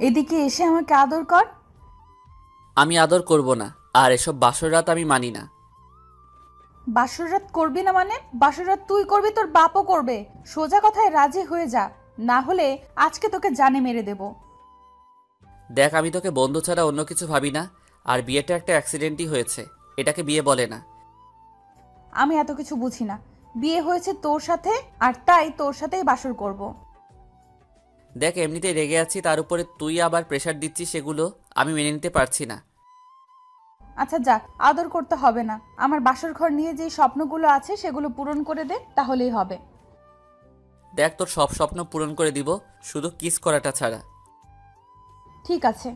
এদিকে এসে আমাকে আদর কর। আমি আদর করব না, আর এসব বাসর রাত আমি মানি না। বাসর রাত করবি না মানে? বাসর রাত তুই করবি, তোর বাপও করবে। সোজা কথায় রাজি হয়ে যা, না হলে আজকে তোকে জানে মেরে দেব। দেখ, আমি তোকে বন্ধু ছাড়া অন্য কিছু ভাবি না। আর বিয়েটা একটা অ্যাক্সিডেন্টই হয়েছে, এটাকে বিয়ে বলে না। আমি এত কিছু বুঝি না। বিয়ে হয়েছে তোর সাথে, আর তাই তোর সাথেই বাসর করব। দেখ, এমনিতেই রেগে আছি, তার উপরে তুই আবার প্রেশার দিচ্ছিস, সেগুলো আমি মেনে নিতে পারছি না। আচ্ছা যা, আদর করতে হবে না। আমার বাসর ঘর নিয়ে যে স্বপ্নগুলো আছে সেগুলো পূরণ করে দে, তাহলেই হবে। দেখ, তোর সব স্বপ্ন পূরণ করে দিব, শুধু কিস করাটা ছাড়া। ঠিক আছে।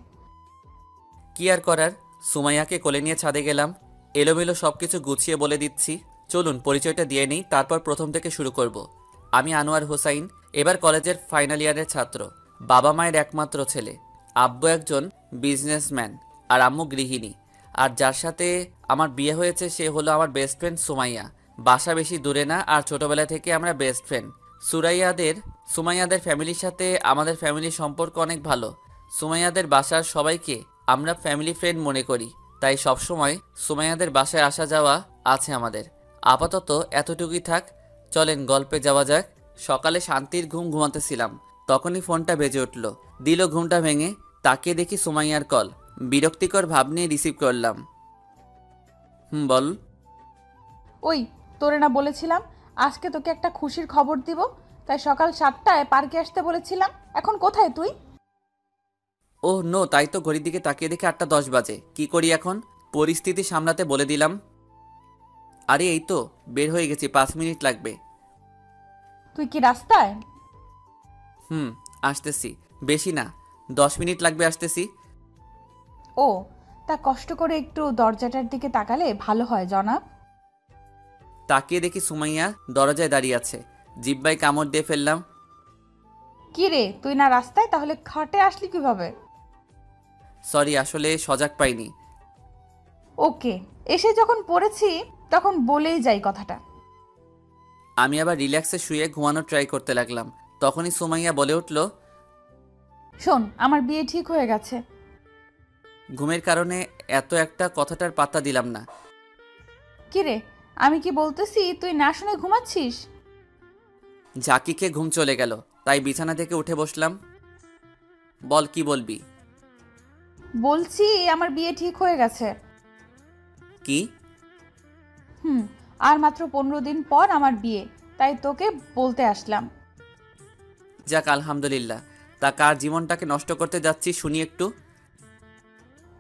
কি আর করার, সুমাইয়াকে কোলে নিয়ে ছাদে গেলাম। এলোমেলো সবকিছু গুছিয়ে বলে দিচ্ছি। চলুন পরিচয়টা দিয়ে নিই, তারপর প্রথম থেকে শুরু করব। আমি আনোয়ার হোসাইন, এবার কলেজের ফাইনাল ইয়ারের ছাত্র। বাবা মায়ের একমাত্র ছেলে। আব্বু একজন বিজনেসম্যান, আর আম্মু গৃহিণী। আর যার সাথে আমার বিয়ে হয়েছে সে হলো আমার বেস্ট ফ্রেন্ড সুমাইয়া। বাসা বেশি দূরে না, আর ছোটবেলা থেকে আমরা বেস্ট ফ্রেন্ড। সুমাইয়াদের ফ্যামিলির সাথে আমাদের ফ্যামিলির সম্পর্ক অনেক ভালো। সুমাইয়াদের বাসার সবাইকে আমরা ফ্যামিলি ফ্রেন্ড মনে করি, তাই সবসময় সুমাইয়াদের বাসায় আসা যাওয়া আছে আমাদের। আপাতত এতটুকুই থাক, চলেন গল্পে যাওয়া যাক। সকালে শান্তির ঘুম ঘুমাতেছিলাম, তখনই ফোনটা বেজে উঠল। দিল ঘুমটা ভেঙে, তাকিয়ে দেখি সুমাইয়ার কল। বিরক্তিকর ভাব নিয়ে রিসিভ করলাম। বল। ওই, তোরে না বলেছিলাম আজকে তোকে একটা খুশির খবর দিব? তাই সকাল 7টায় পার্কে আসতে বলেছিলাম। এখন কোথায় তুই? ওহ নো, তাই তো ঘড়ির দিকে তাকিয়ে দেখি 8টা 10 বাজে। কি করি এখন? পরিস্থিতি সামলাতে বলে দিলাম। আরে এই তো বের হয়ে গেছি, 5 মিনিট লাগবে। তুই কি রাস্তায়? আসতেছি। বেশি না, 10 মিনিট লাগবে, আসতেছি। ও, তা কষ্ট করে একটু দরজাটার দিকে তাকালে ভালো হয় জনাব। তাকিয়ে দেখি সুমাইয়া দরজায় দাঁড়িয়ে আছে। জিব্বায় কামড় দিয়ে ফেললাম। কি রে, তুই না রাস্তায়, তাহলে খাটে আসলি কিভাবে? সরি, আসলে সজাগ পাইনি। ওকে, এসে যখন পড়েছি তখন বলেই যাই কথাটা। আমি আবার রিল্যাক্সে শুয়ে ঘুমানোর ট্রাই করতে লাগলাম। তখনই সুমাইয়া বলে উঠল। শোন, আমার বিয়ে ঠিক হয়ে গেছে। ঘুমের কারণে এত একটা কথাটার পাত্তা দিলাম না। কি রে, আমি কি বলতেছি তুই না শুনে ঘুমাচ্ছিস? ঝাঁকিকে ঘুম চলে গেল, তাই বিছানা থেকে উঠে বসলাম। বল, কি বলবি? বলছি আমার বিয়ে ঠিক হয়ে গেছে। কি? হুম, আর মাত্র 15 দিন পর আমার বিয়ে, তাই তোকে বলতে আসলাম। যাক, আলহামদুলিল্লাহ। তা কার জীবনটাকে নষ্ট করতে যাচ্ছি শুনি একটু।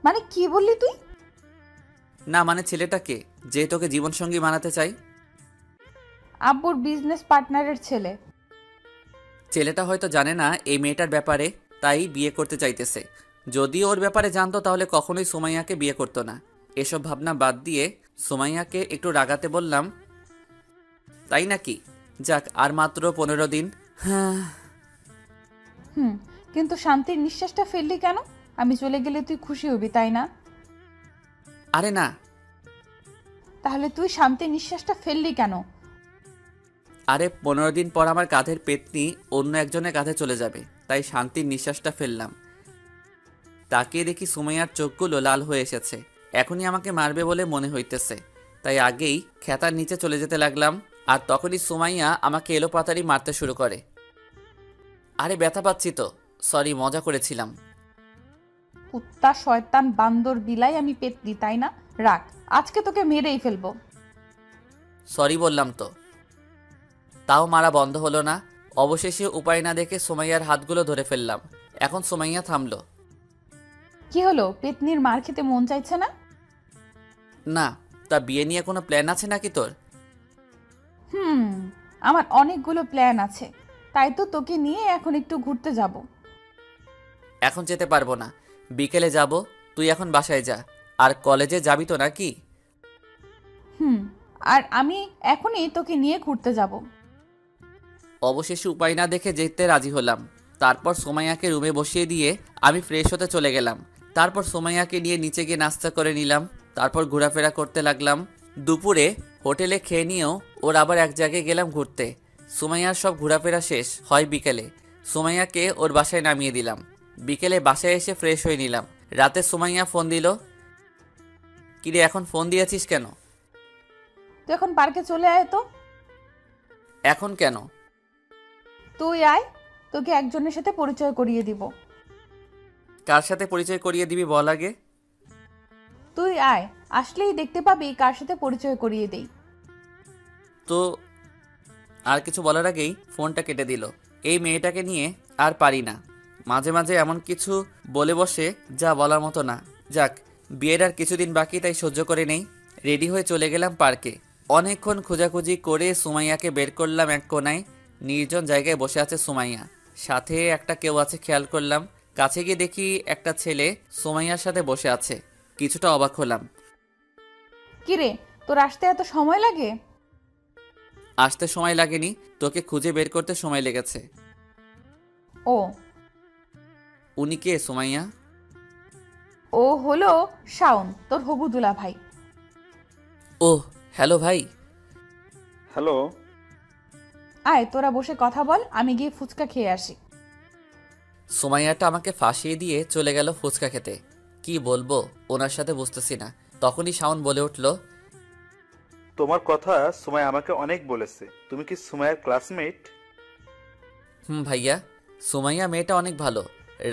মানে কি বললি তুই? না মানে ছেলেটাকে, যে তোকে জীবনসঙ্গী বানাতে চাই। আব্বুর বিজনেস পার্টনারের ছেলে। ছেলেটা হয়তো জানে না এই মেয়েটার ব্যাপারে, তাই বিয়ে করতে চাইতেছে। যদি ওর ব্যাপারে জানতো তাহলে কখনোই সুমাইয়াকে বিয়ে করতো না। এসব ভাবনা বাদ দিয়ে সুমাইয়াকে একটু রাগাতে বললাম। তাই নাকি? যাক, আর মাত্র 15 দিন। হ্যাঁ। হুম, কিন্তু শান্তির নিঃশ্বাসটা ফেললি কেন? আমি চলে গেলে তুই খুশি হবি, তাই না? আরে না। তাহলে তুই শান্তির নিঃশ্বাসটা ফেললি কেন? আরে 15 দিন পর আমার কাঁধের পেতনি অন্য একজনের কাঁধে চলে যাবে, তাই শান্তির নিঃশ্বাসটা ফেললাম। তাকিয়ে দেখি সুমাইয়ার চোখগুলো লাল হয়ে এসেছে। এখনই আমাকে মারবে বলে মনে হইতেছে, তাই আগেই খেতার নিচে চলে যেতে লাগলাম। আর তখনই সুমাইয়া আমাকে এলোপাতাড়ি মারতে শুরু করে। আরে ব্যথা পাচ্ছি তো, সরি, মজা করেছিলাম। কুত্তা, শয়তান, বান্দর, বিলাই, আমি পেতনি, তাই না? রাখ, আজকে তোকে মেরেই ফেলবো। সরি বললাম তো। তাও মারা বন্ধ হলো না। অবশেষে উপায় না দেখে সুমাইয়ার হাতগুলো ধরে ফেললাম। এখন সুমাইয়া থামলো। কি হলো, পেতনির মার খেতে মন চাইছে না? না। তা বিয়ে নিয়ে কোনো প্ল্যান আছে নাকি তোর? হুম, আমার অনেকগুলো প্ল্যান আছে। তাই তো তোকে নিয়ে এখন একটু ঘুরতে যাব। এখন যেতে পারবো না, বিকেলে যাব। তুই এখন বাসায় যা। আর কলেজে যাবি তো নাকি? হুম, আর আমি এখনই তোকে নিয়ে ঘুরতে যাব। অবশেষে উপায় না দেখে যেতে রাজি হলাম। তারপর সোমাইয়াকে রুমে বসিয়ে দিয়ে আমি ফ্রেশ হতে চলে গেলাম। তারপর সোমাইয়াকে নিয়ে নিচে গিয়ে নাস্তা করে নিলাম। তারপর ঘোরাফেরা করতে লাগলাম। দুপুরে হোটেলে খেয়ে নিয়েও ওর আবার এক জায়গায় গেলাম ঘুরতে। সুমাইয়ার সব ঘোরাফেরা শেষ হয় বিকেলে। সুমাইয়াকে ওর বাসায় নামিয়ে দিলাম। বিকেলে বাসায় এসে ফ্রেশ হয়ে নিলাম। রাতে সুমাইয়া ফোন দিল। কিরে এখন ফোন দিয়েছিস কেন? তুই এখন পার্কে চলে আয় তো। এখন কেন? তুই আয়, তোকে একজনের সাথে পরিচয় করিয়ে দিব। কার সাথে পরিচয় করিয়ে দিবি বল আগে। তুই আয়, আসলেই দেখতে পাবি কার সাথে পরিচয় করিয়ে দেই। তো আর কিছু বলার আগেই ফোনটা কেটে দিল। এই মেয়েটাকে নিয়ে আর পারি না। মাঝে মাঝে এমন কিছু বলে বসে যা বলার মতো না। যাক, বিয়ের আর কিছুদিন বাকি, তাই সহ্য করে নেই। রেডি হয়ে চলে গেলাম পার্কে। অনেকক্ষণ খোঁজাখুঁজি করে সুমাইয়াকে বের করলাম এক কোনায়। নির্জন জায়গায় বসে আছে সুমাইয়া, সাথে একটা কেউ আছে খেয়াল করলাম। কাছে গিয়ে দেখি একটা ছেলে সুমাইয়ার সাথে বসে আছে। কিছুটা অবাক হলাম। কিরে, তোর আসতে এত সময় লাগে? আসতে সময় লাগেনি, তোকে খুঁজে বের করতে সময় লেগেছে। ও, উনি কে সুমাইয়া? ও হলো শাওন, তোর হবু দুলা ভাই। ওহ, হ্যালো ভাই। হ্যালো। আয়, তোরা বসে কথা বল, আমি গিয়ে ফুচকা খেয়ে আসি। সুমাইয়াটা আমাকে ফাঁসিয়ে দিয়ে চলে গেল ফুচকা খেতে। কি বলবো ওনার সাথে বুঝতেছি না। তখনই শাওন বলে উঠল, তোমার কথা সুমাইয়া আমাকে অনেক বলেছে। তুমি কি সুমাইয়ার ক্লাসমেট? ভাইয়া, সুমাইয়া মেয়েটা অনেক ভালো।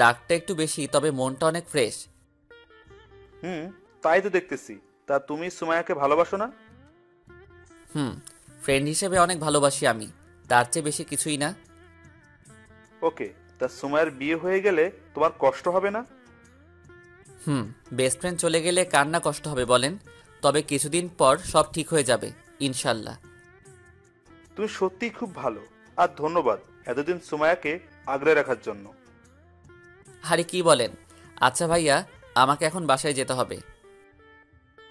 রাগটা একটু বেশি, তবে মনটা অনেক ফ্রেশ। তাই তো দেখতেছি। তা তুমি সুমাইয়াকে ভালোবাসো না? ফ্রেন্ড হিসেবে অনেক ভালোবাসি আমি, তার চেয়ে বেশি কিছুই না। ওকে, তা সুমাইয়ার বিয়ে হয়ে গেলে তোমার কষ্ট হবে না? বেস্ট ফ্রেন্ড চলে গেলে কার না কষ্ট হবে বলেন। তবে কিছুদিন পর সব ঠিক হয়ে যাবে ইনশাল্লাহ। তুমি সত্যিই খুব ভালো। আর ধন্যবাদ এতদিন সুমাইয়াকে আগলে রাখার জন্য। আরে কি বলেন। আচ্ছা ভাইয়া, আমাকে এখন বাসায় যেতে হবে।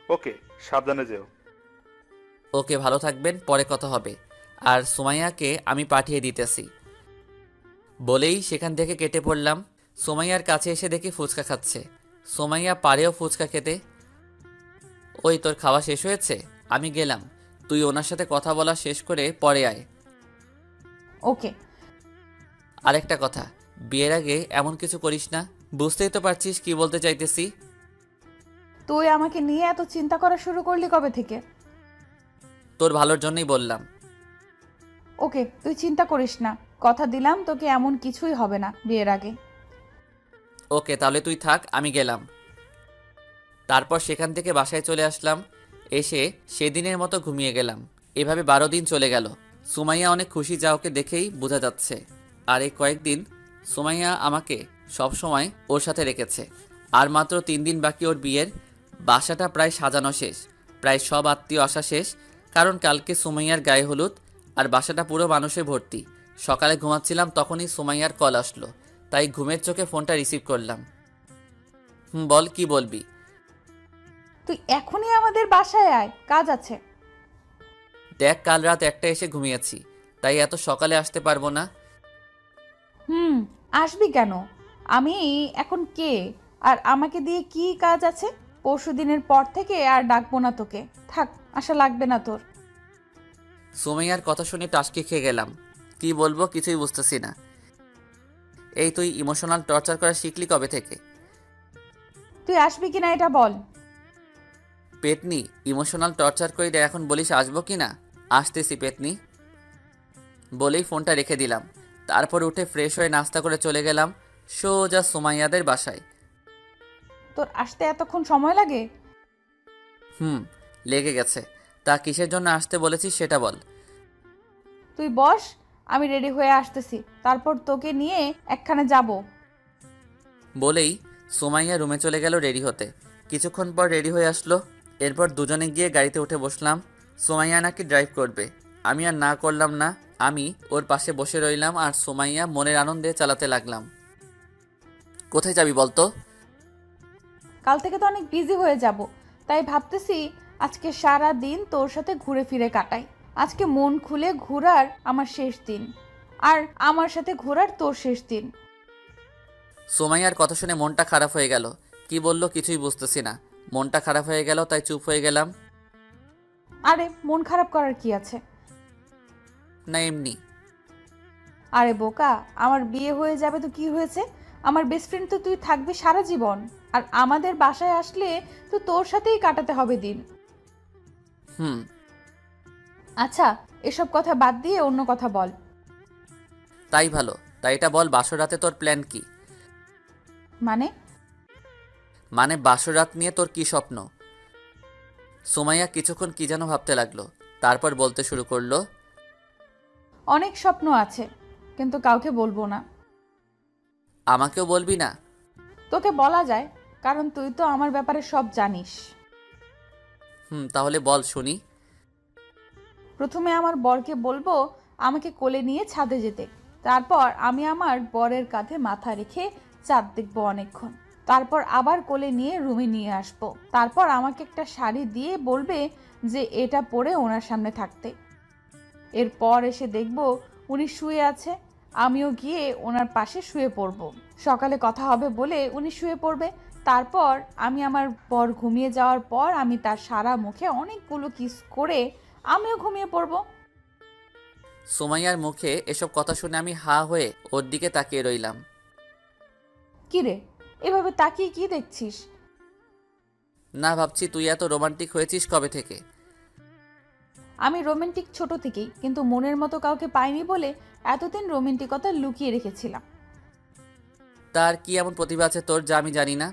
ওকে, সাবধানে যেও। ওকে, ভালো থাকবেন, পরে কথা হবে। আর সুমাইয়াকে আমি পাঠিয়ে দিতেছি। বলেই সেখান থেকে কেটে পড়লাম। সুমাইয়ার কাছে এসে দেখি ফুচকা খাচ্ছে। সুমাইয়া পারেও ফুচকা খেতে। ওই তোর খাওয়া শেষ হয়েছে, আমি গেলাম। তুই ওনার সাথে কথা বলা শেষ করে পরে আয়। ওকে। আরেকটা কথা, বিয়ের আগে এমন কিছু করিস না। বুঝতেই তো পারছিস কি বলতে চাইতেছি। তুই আমাকে নিয়ে এত চিন্তা করা শুরু করলি কবে থেকে? তোর ভালোর জন্যই বললাম। ওকে, তুই চিন্তা করিস না, কথা দিলাম তোকে এমন কিছুই হবে না বিয়ের আগে। ওকে, তাহলে তুই থাক, আমি গেলাম। তারপর সেখান থেকে বাসায় চলে আসলাম। এসে সেদিনের মতো ঘুমিয়ে গেলাম। এভাবে 12 দিন চলে গেল। সুমাইয়া অনেক খুশি, যা ওকে দেখেই বোঝা যাচ্ছে। আর এই কয়েকদিন সুমাইয়া আমাকে সব সময় ওর সাথে রেখেছে। আর মাত্র 3 দিন বাকি ওর বিয়ের। বাসাটা প্রায় সাজানো শেষ, প্রায় সব আত্মীয় আসা শেষ। কারণ কালকে সুমাইয়ার গায়ে হলুদ, আর বাসাটা পুরো মানুষে ভর্তি। সকালে ঘুমাচ্ছিলাম, তখনই সুমাইয়ার কল আসলো, তাই ঘুমের চোখে ফোনটা রিসিভ করলাম। বল, কি বলবি? তুই এখনই আমাদের বাসায় আয়, কাজ আছে। দেখ, কাল রাত 1টায় এসে ঘুমিয়েছি, তাই এত সকালে আসতে পারবো না। আসবি কেন? আমি এখন কে? আর আমাকে দিয়ে কি কাজ আছে? পরশু দিনের পর থেকে আর ডাকবো না তোকে, থাক, আশা লাগবে না তোর। সুমাইয়ার কথা শুনে টাসকি খেয়ে গেলাম। কি বলবো কিছুই বুঝতেছি না। এই তুই ইমোশনাল টর্চার করা শিখলি কবে থেকে? তুই আসবি কিনা এটা বল। পেতনি, ইমোশনাল টর্চার করে এখন বলিস আসবো কি না? আসতেছি পেতনি। বলেই ফোনটা রেখে দিলাম। তারপর উঠে ফ্রেশ হয়ে নাস্তা করে চলে গেলাম সোজা সুমাইয়াদের বাসায়। তোর আসতে এতক্ষণ সময় লাগে? লেগে গেছে। তা কিসের জন্য আসতে বলেছিস সেটা বল। তুই বস, আমি রেডি হয়ে আসতেছি, তারপর তোকে নিয়ে একখানে যাব। বলেই সুমাইয়া রুমে চলে গেল রেডি হতে। কিছুক্ষণ পর রেডি হয়ে আসলো। এরপর দুজনে গিয়ে গাড়িতে উঠে বসলাম। সুমাইয়া নাকি ড্রাইভ করবে। আমি আর না করলাম না। আমি ওর পাশে বসে রইলাম আর সুমাইয়া মনের আনন্দে চালাতে লাগলাম। কোথায় যাবি বলতো? কাল থেকে তো অনেক বিজি হয়ে যাব, তাই ভাবতেছি আজকে সারা দিন তোর সাথে ঘুরে ফিরে কাটাই। আজকে মন খুলে ঘোরার আমার শেষ দিন, আর আমার সাথে ঘোরার তোর শেষ দিন। সুমাইয়ার কথা শুনে মনটা খারাপ হয়ে গেল। কি বললো কিছুই বুঝতেছি না। মনটা খারাপ হয়ে গেল, তাই চুপ হয়ে গেলাম। আরে মন খারাপ করার কি আছে? না, এমনি। আরে বোকা, আমার বিয়ে হয়ে যাবে তো কি হয়েছে? আমার বেস্ট ফ্রেন্ড তো তুই থাকবি সারা জীবন। আর আমাদের বাসায় আসলে তো তোর সাথেই কাটাতে হবে দিন। হুম। আচ্ছা, এসব কথা বাদ দিয়ে অন্য কথা বল। তাই ভালো। তাই এটা বল, বাসর রাতে তোর প্ল্যান কি? মানে? মানে বাসর রাত নিয়ে তোর কি স্বপ্ন? সুমাইয়া কিছুক্ষণ কি যেন ভাবতে লাগলো, তারপর বলতে শুরু করলো। অনেক স্বপ্ন আছে, কিন্তু কাউকে বলবো না। আমাকেও বলবি না? তোকে বলা যায়, কারণ তুই তো আমার ব্যাপারে সব জানিস। তাহলে বল শুনি। প্রথমে আমার বরকে বলবো আমাকে কোলে নিয়ে ছাদে যেতে। তারপর আমি আমার বরের কাঁধে মাথা রেখে চাঁদ দেখবো অনেকক্ষণ। তারপর আবার কোলে নিয়ে রুমে নিয়ে আসবো। তারপর আমাকে একটা শাড়ি দিয়ে বলবে যে এটা পরে ওনার সামনে থাকতে। এরপর এসে দেখবো উনি শুয়ে আছে, আমিও গিয়ে ওনার পাশে শুয়ে পড়বো। সকালে কথা হবে বলে উনি শুয়ে পড়বে। তারপর আমি আমার বর ঘুমিয়ে যাওয়ার পর আমি তার সারা মুখে অনেকগুলো কিস করে আমিও ঘুমিয়ে পড়বো। সুমাইয়ার মুখে এসব কথা শুনে আমি হা হয়ে ওর দিকে তাকিয়ে রইলাম। কিরে, এভাবে তাকিয়ে কি দেখছিস? না, ভাবছি তুই এত রোমান্টিক হয়েছিস কবে থেকে? আমি রোমান্টিক ছোট থেকেই, কিন্তু মনের মতো কাউকে পাইনি বলে এতদিন রোমান্টিকতা লুকিয়ে রেখেছিলাম। তার কি এমন প্রতিভা আছে তোর যা আমি জানি না?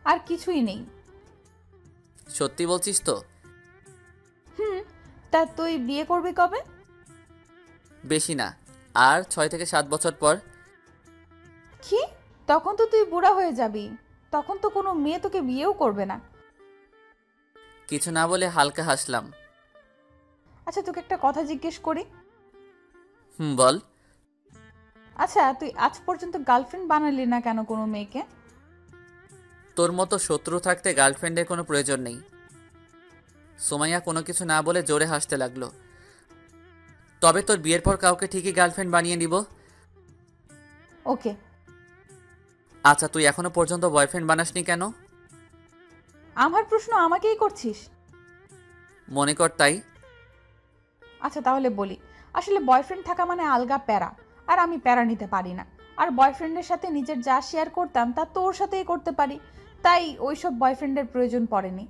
আর কিছুই নেই। সত্যি বলছিস তো? তা তুই বিয়ে করবি কবে? বেশি না, আর 6 থেকে 7 বছর পর। কি? তখন তো তুই বুড়া হয়ে যাবি। তখন তো কোনো মেয়ে তোকে বিয়েও করবে না। কিছু না বলে হালকা হাসলাম। আচ্ছা, তোকে একটা কথা জিজ্ঞেস করি। বল। আচ্ছা, তুই আজ পর্যন্ত গার্লফ্রেন্ড বানালি না কেন কোনো মেয়েকে? তোর মতো শত্রু থাকতে গার্লফ্রেন্ডের কোনো প্রয়োজন নেই। সুমাইয়া কোনো কিছু না বলে জোরে হাসতে লাগলো। তবে তোর বিয়ের পর কাউকে ঠিকই গার্লফ্রেন্ড বানিয়ে নিব। ওকে। আচ্ছা, তুই এখনো পর্যন্ত বয়ফ্রেন্ড বানাসনি কেন? আমার প্রশ্ন আমাকেই করছিস? মনে কর তাই। আচ্ছা, তাহলে বলি। আসলে বয়ফ্রেন্ড থাকা মানে আলগা প্যারা, আর আমি প্যারা নিতে পারি না। আর বয়ফ্রেন্ডের সাথে নিজের যা শেয়ার করতাম তা তোর সাথেই করতে পারি, তাই ওইসব বয়ফ্রেন্ডের প্রয়োজন পড়েনি।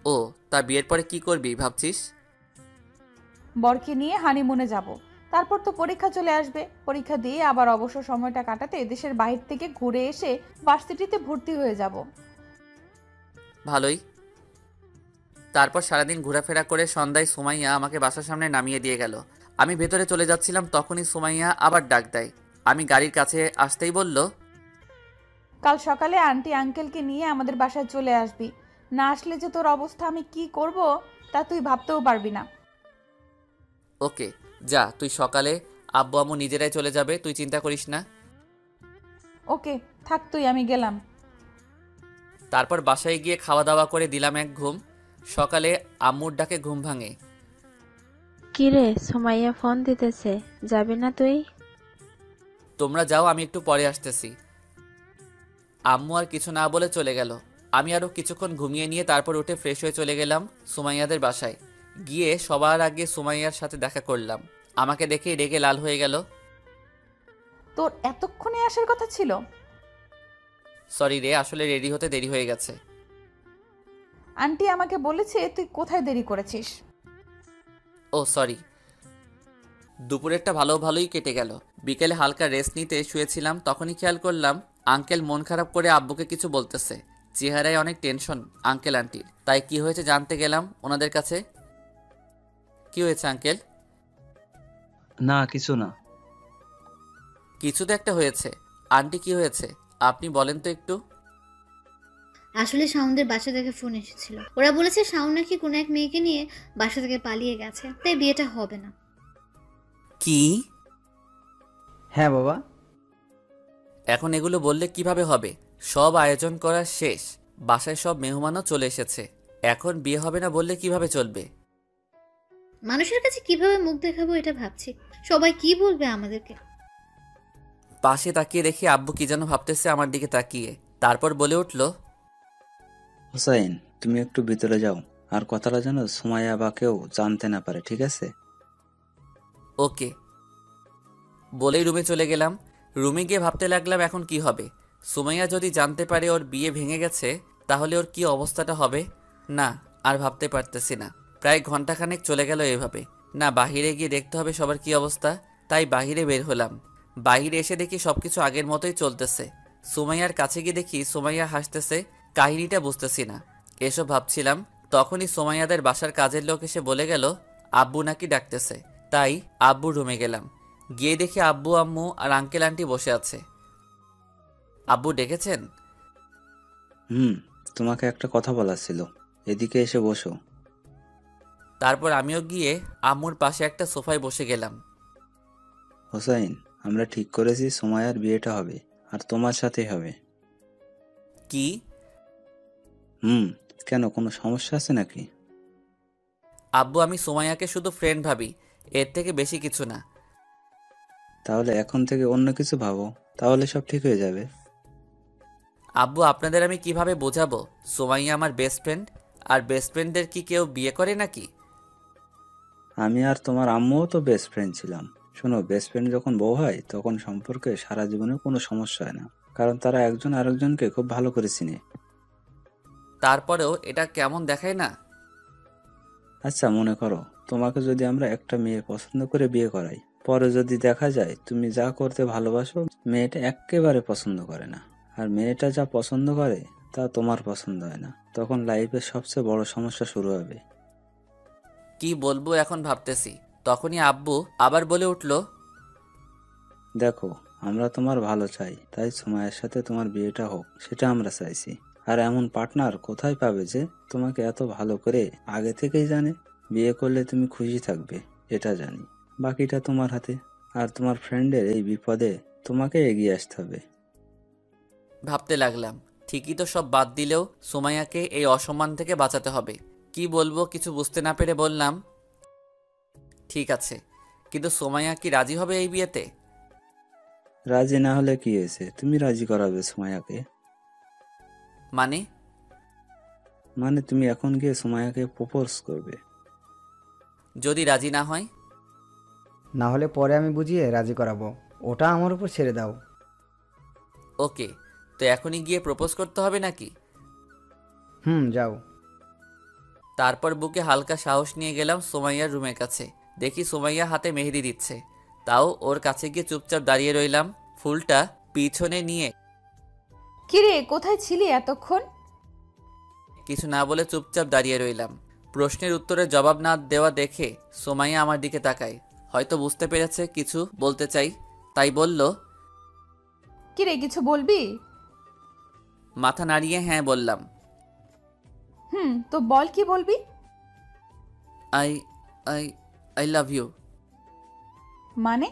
ও, তা বিয়ের পরে কি করবি ভাবছিস? বরকে নিয়ে হানিমুনে যাব। তারপর তো পরীক্ষা চলে আসবে, পরীক্ষা দিয়ে আবার অবসর সময়টা কাটাতে দেশের বাইরে থেকে ঘুরে এসে ভার্সিটিতে ভর্তি হয়ে যাব। ভালোই। তারপর সারাদিন ঘোরাফেরা করে সন্ধ্যায় সুমাইয়া আমাকে বাসার সামনে নামিয়ে দিয়ে গেল। আমি ভেতরে চলে যাচ্ছিলাম, তখনই সুমাইয়া আবার ডাক দেয়। আমি গাড়ির কাছে আসতেই বলল, কাল সকালে আন্টি আঙ্কেলকে নিয়ে আমাদের বাসায় চলে আসবি। না আসলে যে তোর অবস্থা আমি কি করব তা তুই ভাবতেও পারবি না। ওকে, যা, তুই সকালে আব্বু আম্মু নিজেরাই চলে যাবে, তুই চিন্তা করিস না। ওকে, থাক তুই, আমি গেলাম। তারপর বাসায় গিয়ে খাওয়া দাওয়া করে দিলাম এক ঘুম। সকালে আম্মুর ডাকে ঘুম ভাঙে। কিরে, সুমাইয়া ফোন দিতেছে, যাবি না তুই? তোমরা যাও, আমি একটু পরে আসতেছি। আম্মু আর কিছু না বলে চলে গেল। আমি আরও কিছুক্ষণ ঘুমিয়ে নিয়ে তারপর উঠে ফ্রেশ হয়ে চলে গেলাম সুমাইয়াদের বাসায়। গিয়ে সবার আগে সুমাইয়ার সাথে দেখা করলাম। আমাকে দেখেই রেগে লাল হয়ে গেল। তোর এতক্ষণে আসার কথা ছিল? সরি রে, আসলে রেডি হতে দেরি হয়ে গেছে। আন্টি আমাকে বলেছে তুই কোথায় দেরি করেছিস। ও সরি। দুপুরেরটা ভালোই কেটে গেল। বিকেলে হালকা রেস্ট নিতে শুয়েছিলাম, তখনই খেয়াল করলাম আঙ্কেল মন খারাপ করে আব্বুকে কিছু বলতেছে। চেহারায় অনেক টেনশন আঙ্কেল আন্টির। তাই কি হয়েছে জানতে গেলাম ওনাদের কাছে। কি হয়েছে আঙ্কেল? না, কিছু না। কিছু তো একটা হয়েছে। আন্টি কি হয়েছে আপনি বলেন তো একটু। আসলে শাওনদের বাসা থেকে ফোন এসেছিল। ওরা বলেছে শাওন নাকি কোনো এক মেয়েকে নিয়ে বাসা থেকে পালিয়ে গেছে, তাই বিয়েটা হবে না। কি? হ্যাঁ বাবা। এখন এগুলো বললে কিভাবে হবে? সব আয়োজন করা শেষ, বাসায় সব মেহমানও চলে এসেছে। এখন বিয়ে হবে না বললে কিভাবে চলবে? মানুষের কাছে কিভাবে মুখ দেখাবো এটা ভাবছি। সবাই কি বলবে আমাদেরকে। পাশে তাকিয়ে দেখি আব্বু কি যেন ভাবতেছে আমার দিকে তাকিয়ে। তারপর বলে উঠল, হোসাইন, তুমি একটু ভিতরে যাও, আর কথাটা যেন সুমাইয়া বা কেউ জানতে না পারে, ঠিক আছে? ওকে। বলেই রুমে চলে গেলাম। রুমে গিয়ে ভাবতে লাগলাম এখন কি হবে। সুমাইয়া যদি জানতে পারে ওর বিয়ে ভেঙে গেছে তাহলে ওর কি অবস্থাটা হবে। না, আর ভাবতে পারতেছি না। প্রায় ঘন্টাখানেক চলে গেল এভাবে। না, বাহিরে গিয়ে দেখতে হবে সবার কি অবস্থা। তাই বাহিরে বের হলাম। বাহিরে এসে দেখি সবকিছু আগের মতোই চলতেছে। সুমাইয়ার কাছে গিয়ে দেখি সুমাইয়া হাসতেছে। কাহিনীটা বুঝতেছি না। এসব ভাবছিলাম তখনই সুমাইয়াদের বাসার কাজের লোক এসে বলে গেল আব্বু নাকি ডাকতেছে। তাই আব্বু রুমে গেলাম। গিয়ে দেখি আব্বু আম্মু আর আঙ্কেল আন্টি বসে আছে। আব্বু ডেকেছেন? তোমাকে একটা কথা বলার ছিল, এদিকে এসে বসো। তারপর আমিও গিয়ে আম্মুর পাশে একটা সোফায় বসে গেলাম। হোসাইন, আমরা ঠিক করেছি সুমাইয়ার বিয়েটা হবে, আর তোমার সাথেই হবে। কি? কেন, কোনো সমস্যা আছে নাকি? আব্বু, আমি সুমাইয়াকে শুধু ফ্রেন্ড ভাবি, এর থেকে বেশি কিছু না। তাহলে এখন থেকে অন্য কিছু ভাবো, তাহলে সব ঠিক হয়ে যাবে। আব্বু, আপনাদের আমি কিভাবে বোঝাবো সুমাইয়া আমার বেস্ট ফ্রেন্ড? আর বেস্ট ফ্রেন্ডদের কি কেউ বিয়ে করে নাকি? আমি আর তোমার আম্মুও তো বেস্ট ফ্রেন্ড ছিলাম। শোনো, বেস্ট ফ্রেন্ড যখন বউ হয় তখন সম্পর্কে সারা জীবনে কোনো সমস্যা হয় না, কারণ তারা একজন আরেকজনকে খুব ভালো করে চিনে। তারপরেও এটা কেমন দেখায় না? আচ্ছা, মনে করো তোমাকে যদি আমরা একটা মেয়ে পছন্দ করে বিয়ে করাই, পরে যদি দেখা যায় তুমি যা করতে ভালোবাসো মেয়েটা একেবারে পছন্দ করে না, আর মেয়েটা যা পছন্দ করে তা তোমার পছন্দ হয় না, তখন লাইফের সবচেয়ে বড় সমস্যা শুরু হবে। কি বলবো এখন ভাবতেছি। তখনই আব্বু আবার বলে উঠল, দেখো, আমরা তোমার ভালো চাই, তাই সুমাইয়ের সাথে তোমার বিয়েটা হোক, সেটা আমরা চাইছি। আর এমন পার্টনার কোথায় পাবে যে তোমাকে এত ভালো করে আগে থেকেই জানে? বিয়ে করলে তুমি খুশি থাকবে, এটা জানি। বাকিটা তোমার হাতে। আর তোমার ফ্রেন্ডের এই বিপদে তোমাকে এগিয়ে আসতে হবে। ভাবতে লাগলাম ঠিকই তো, সব বাদ দিলেও সুমাইয়াকে এই অসম্মান থেকে বাঁচাতে হবে। কি বলবো কিছু বুঝতে না পেরে বললাম, ঠিক আছে, কিন্তু সুমাইয়া কি রাজি হবে এই বিয়েতে? রাজি না হলে কি হয়েছে, তুমি রাজি করাবে সুমাইয়াকে। মানে? মানে তুমি এখন গিয়ে সুমাইয়াকে প্রপোজ করবে। যদি রাজি না হয়? না হলে পরে আমি বুঝিয়ে রাজি করাবো, ওটা আমার উপর ছেড়ে দাও। ওকে, তো এখনই গিয়ে প্রপোজ করতে হবে নাকি? যাও। তারপর বুকে হালকা সাহস নিয়ে গেলাম সুমাইয়ার রুমের কাছে। দেখি সুমাইয়া হাতে মেহেদি দিচ্ছে। তাও ওর কাছে গিয়ে চুপচাপ দাঁড়িয়ে রইলাম, ফুলটা পিছনে নিয়ে। কিরে, কোথায় ছিলি এতক্ষণ? কিছু না বলে চুপচাপ দাঁড়িয়ে রইলাম। প্রশ্নের উত্তরে জবাব না দেওয়া দেখে সুমাইয়া আমার দিকে তাকায়। হয়তো বুঝতে পেরেছে কিছু বলতে চাই, তাই বলল, কিরে, কিছু বলবি? মাথা নাড়িয়ে হ্যাঁ বললাম। তো বল, কি বলবি? I I I love you. মানে?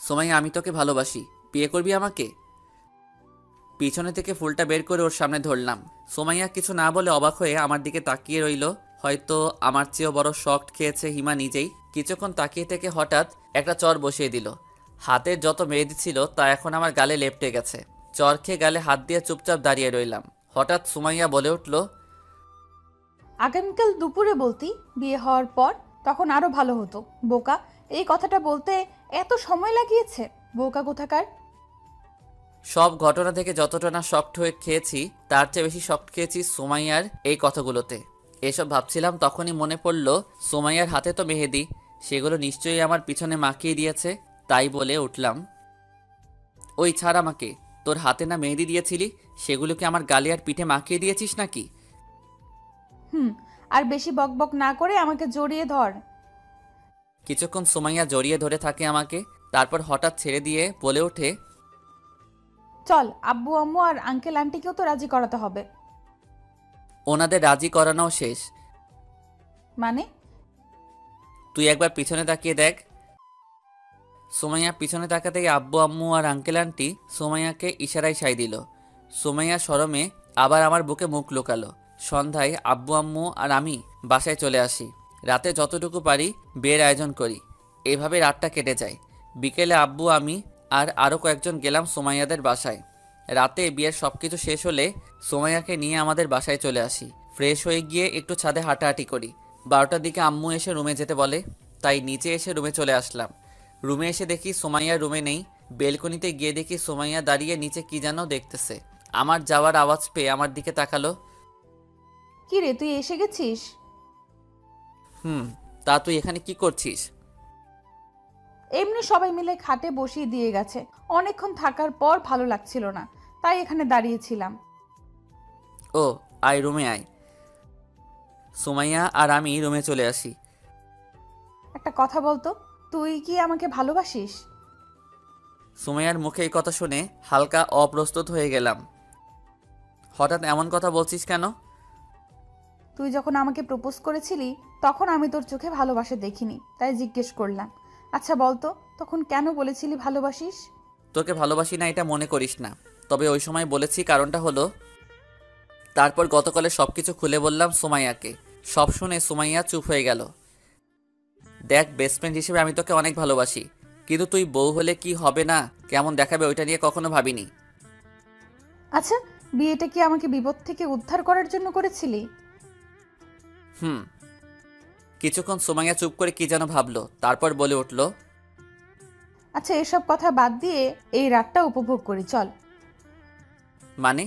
সুমাইয়া, আমি তোকে ভালোবাসি, বিয়ে করবি আমাকে? পিছনে থেকে ফুলটা বের করে ওর সামনে ধরলাম। সুমাইয়া কিছু না বলে অবাক হয়ে আমার দিকে তাকিয়ে রইল। হয়তো আমার চেয়েও বড় শক খেয়েছে হিমা নিজেই। কিছুক্ষণ তাকিয়ে থেকে হঠাৎ একটা চর বসিয়ে দিল। হাতের যত মেহেদি ছিল তা এখন আমার গালে লেপটে গেছে। চর খেয়ে গালে হাত দিয়ে চুপচাপ দাঁড়িয়ে রইলাম। হঠাৎ সুমাইয়া বলে উঠল, আগামীকাল দুপুরে বলতি, বিয়ে হওয়ার পর, তখন আরো ভালো হতো। বোকা, এই কথাটা বলতে এত সময় লাগিয়েছে, বোকা কোথাকার। সব ঘটনা থেকে যতটা না শক্ট হয়ে খেয়েছি তার চেয়ে বেশি শক্ট খেয়েছি সুমাইয়ার এই কথাগুলোতে। এসব ভাবছিলাম তখনই মনে পড়ল সুমাইয়ার হাতে তো মেহেদি, সেগুলো নিশ্চয়ই আমার পিছনে মাখিয়ে দিয়েছে। তাই বলে উঠলাম, ওই ছাড় আমাকে, তোর হাতে না মেহেদি দিয়েছিলি, সেগুলোকে আমার গালে আর পিঠে মাখিয়ে দিয়েছিস নাকি? আর বেশি বকবক না করে আমাকে জড়িয়ে ধর। কিছুক্ষণ সুমাইয়া জড়িয়ে ধরে থাকে আমাকে, তারপর হঠাৎ ছেড়ে দিয়ে বলে ওঠে, চল, আব্বু আম্মু আর আঙ্কেল আন্টিকেও তো রাজি করাতে হবে। ওনাদের রাজি করানো শেষ। মানে? তুই একবার পিছনে তাকিয়ে দেখ। সুমাইয়া পিছনে তাকাতেই আব্বু আম্মু আর আঙ্কেল আন্টি সুমাইয়াকে ইশারায় সাই দিল। সুমাইয়া শরমে আবার আমার বুকে মুখ লুকালো। সন্ধ্যায় আব্বু আম্মু আর আমি বাসায় চলে আসি। রাতে যতটুকু পারি বিয়ের আয়োজন করি। এভাবে রাতটা কেটে যায়। বিকেলে আব্বু, আমি আর আরও কয়েকজন গেলাম সুমাইয়াদের বাসায়। রাতে বিয়ের সব কিছু শেষ হলে সুমাইয়াকে নিয়ে আমাদের বাসায় চলে আসি। ফ্রেশ হয়ে গিয়ে একটু ছাদে হাঁটাহাঁটি করি। 12টার দিকে আম্মু এসে রুমে যেতে বলে, তাই নিচে এসে রুমে চলে আসলাম। রুমে এসে দেখি সুমাইয়া রুমে নেই। বেলকনিতে গিয়ে দেখি সুমাইয়া দাঁড়িয়ে নিচে কি যেন দেখতেছে। আমার যাওয়ার আওয়াজ পেয়ে আমার দিকে তাকালো। কি রে, তুই এসে গেছিস? তা তুই এখানে কি করছিস? এমনি সবাই মিলে খাটে বসিয়ে দিয়ে গেছে, অনেকক্ষণ থাকার পর ভালো লাগছিল না, তাই এখানে দাঁড়িয়েছিলাম। ও আয়, রুমে আয়। সুমাইয়া আর আমি রুমে চলে আসি। একটা কথা বলতো, তুই কি আমাকে ভালোবাসিস? সুমাইয়ার মুখে এই কথা শুনে হালকা অপ্রস্তুত হয়ে গেলাম। হঠাৎ এমন কথা বলছিস কেন? তুই যখন আমাকে প্রপোজ করেছিলি তখন আমি তোর চোখে ভালোবাসা দেখিনি, তাই জিজ্ঞেস করলাম। আচ্ছা বলতো, তখন কেন বলেছিলি ভালোবাসিস? তোকে ভালোবাসি না এটা মনে করিস না, তবে ওই সময় বলেছি কারণটা হলো। তারপর গতকালে সব কিছু খুলে বললাম সুমাইয়াকে। সব শুনে সুমাইয়া চুপ হয়ে গেল। দেখ, বেস্ট ফ্রেন্ড হিসেবে আমি তোকে অনেক ভালোবাসি, কিন্তু তুই বউ হলে কি হবে না কেমন দেখাবে ওইটা নিয়ে কখনো ভাবিনি। আচ্ছা, বিয়েটা কি আমাকে বিপদ থেকে উদ্ধার করার জন্য করেছিলি? কিছুক্ষণ সুমাইয়া চুপ করে কি যেন ভাবলো, তারপর বলে উঠল, আচ্ছা, এসব কথা বাদ দিয়ে এই রাতটা উপভোগ করি, চল। মানে?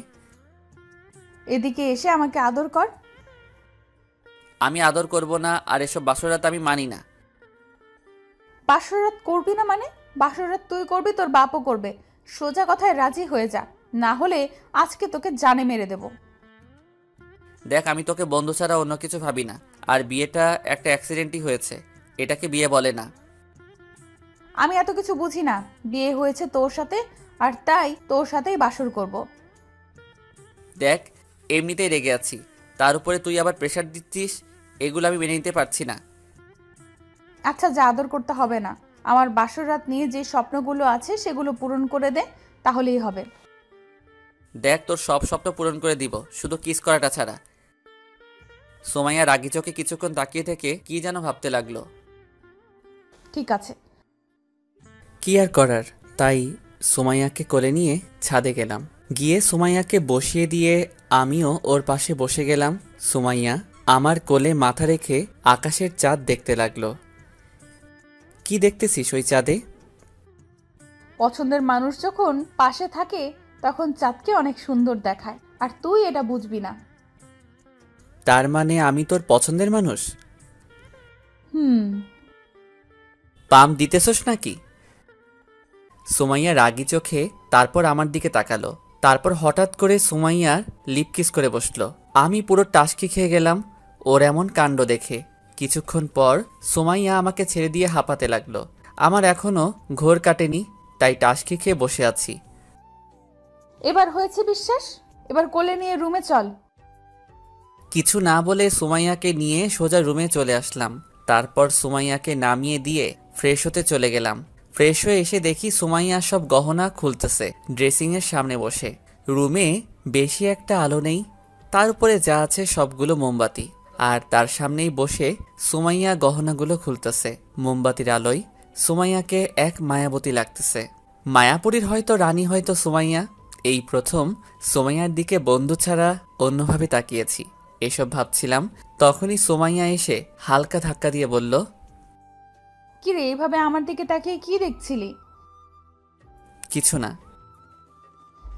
এদিকে এসে আমাকে আদর কর। আমি আদর করব না, আর এসব বাসরাত আমি মানি না। বাসরাত করবি না মানে? বাসরাত তুই করবি, তোর বাপও করবে। সোজা কথায় রাজি হয়ে যা, না হলে আজকে তোকে জানে মেরে দেব। দেখ, আমি তোকে বন্ধু ছাড়া অন্য কিছু ভাবি না, আর বিয়েটা একটা অ্যাক্সিডেন্টই হয়েছে, এটাকে বিয়ে বলে না। আমি এত কিছু বুঝি না, বিয়ে হয়েছে তোর সাথে, আর তাই তোর সাথেই বাসর করব। দেখ, এমনিতেই রেগে আছি, তার উপরে তুই আবার প্রেশার দিচ্ছিস, এগুলো আমি মেনে নিতে পারছি না। আচ্ছা, যা, আদর করতে হবে না। আমার বাসর রাত নিয়ে যে স্বপ্নগুলো আছে সেগুলো পূরণ করে দে, তাহলেই হবে। দেখ, তোর সব স্বপ্ন পূরণ করে দিব, শুধু কিস করাটা ছাড়া। সুমাইয়া রাগি চোখে কিছুক্ষণ তাকিয়ে থেকে কি যেন ভাবতে লাগলো। ঠিক আছে। কি আর করার, তাই সুমাইয়াকে কোলে নিয়ে ছাদে গেলাম। গিয়ে সুমাইয়াকে বসিয়ে দিয়ে আমিও ওর পাশে বসে গেলাম। সুমাইয়া আমার কোলে মাথা রেখে আকাশের চাঁদ দেখতে লাগলো। কি দেখতেছিস ওই চাঁদে? পছন্দের মানুষ যখন পাশে থাকে তখন চাঁদকে অনেক সুন্দর দেখায়, আর তুই এটা বুঝবি না। তার মানে আমি তোর পছন্দের মানুষ? পাম দিতেছস নাকি? সুমাইয়া রাগি চোখে তারপর আমার দিকে তাকালো, তারপর হঠাৎ করে সুমাইয়ার লিপ কিস করে বসলো। আমি পুরো টাসকি খেয়ে গেলাম ওর এমন কাণ্ড দেখে। কিছুক্ষণ পর সুমাইয়া আমাকে ছেড়ে দিয়ে হাঁপাতে লাগলো। আমার এখনো ঘোর কাটেনি, তাই টাসকি খেয়ে বসে আছি। এবার হয়েছে বিশ্বাস, এবার কোলে নিয়ে রুমে চল। কিছু না বলে সুমাইয়াকে নিয়ে সোজা রুমে চলে আসলাম। তারপর সুমাইয়াকে নামিয়ে দিয়ে ফ্রেশ হতে চলে গেলাম। ফ্রেশ হয়ে এসে দেখি সুমাইয়া সব গহনা খুলতেছে ড্রেসিংয়ের সামনে বসে। রুমে বেশি একটা আলো নেই, তার উপরে যা আছে সবগুলো মোমবাতি, আর তার সামনেই বসে সুমাইয়া গহনাগুলো খুলতেছে। মোমবাতির আলোয় সুমাইয়াকে এক মায়াবতী লাগতেছে। মায়াপুরীর হয়তো রানী, হয়তো সুমাইয়া। এই প্রথম সুমাইয়ার দিকে বন্ধু ছাড়া অন্যভাবে তাকিয়েছি। এসব ভাবছিলাম, তখনই সুমাইয়া এসে হালকা ধাক্কা দিয়ে বলল, কি রে, এইভাবে আমার দিকে তাকিয়ে কি দেখছিলি? কিছু না।